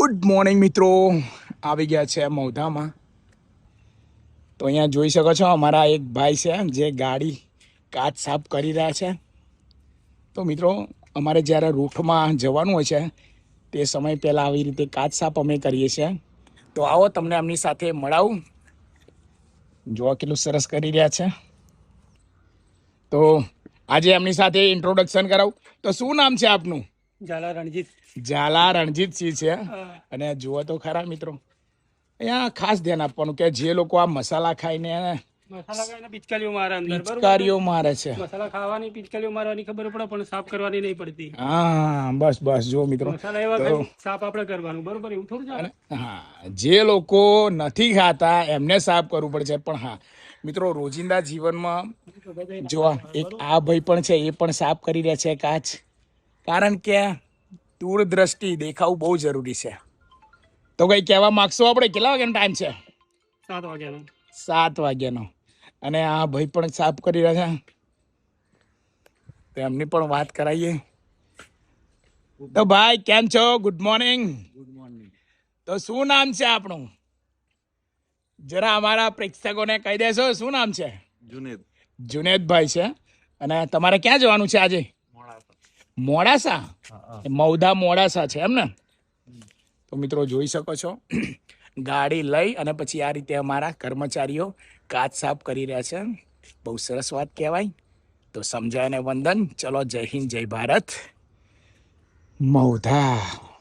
Good morning મિત્રો, આવી ગયા છે મૌધામાં. તો અહીંયા જોઈ શકો છો અમારા એક ભાઈ છે જે ગાડી કાચ સાફ કરી રહ્યા છે. તો મિત્રો અમારે જ્યારે રૂફમાં જવાનું હોય છે તે સમય પહેલાં આવી રીતે કાચ સાફ અમે કરીએ છીએ. તો આવો તમને એમની સાથે મળાવું. જોવા કેટલું સરસ કરી રહ્યા છે. તો આજે એમની સાથે ઇન્ટ્રોડક્શન કરાવું. તો શું નામ છે આપનું? ઝાલા રણજીતસિંહ છે. અને જુઓ તો ખરા મિત્રો, અહીંયા ખાસ ધ્યાન આપવાનું કે જે લોકો આ મસાલા ખાઈને પિચકારીઓ મારે અંદર પિચકારીઓ મારે છે. મસાલા ખાવાની પિચકારીઓ મારવાની ખબર પડે પણ સાફ કરવાની નહીં પડતી. હા બસ જો મિત્રો, મસાલા એવા સાફ આપણે કરવાનું, બરોબર? એવું થોડું ચાલે. હા, જે લોકો નથી ખાતા એમને સાફ કરવું પડશે. પણ હા મિત્રો, રોજિંદા જીવનમાં જો એક આ ભાઈ પણ છે, એ પણ સાફ કરી રહ્યા છે કાચ. કારણ કે દૂરદ્રષ્ટિ દેખાવું બહુ જરૂરી છે. તો કઈ કહેવા માંગશો આપણે? કેટલા વાગ્યાનો ટાઈમ છે? 7 વાગ્યાનો. 7 વાગ્યાનો. અને આ ભાઈ પણ સાફ કરી રહ્યા છે, તો એમની પણ વાત કરાવીએ. તો ભાઈ કેમ છો? Good morning. Good morning. તો શું નામ છે આપણું? જરા અમારા પ્રેક્ષકોને કહી દેશો શું નામ છે? જુનેદ. જુનેદભાઈ છે. અને તમારે ક્યાં જવાનું છે આજે? મોડાસા. મૌધા મોડાસા છે એમ ને? તો મિત્રો જોઈ શકો છો, ગાડી લઈ અને પછી આ રીતે અમારા કર્મચારીઓ કાચ સાફ કરી રહ્યા છે. બહુ સરસ વાત કહેવાય. તો સમજાય ને વંદન. ચલો, જય હિન્દ, જય ભારત. મૌધા.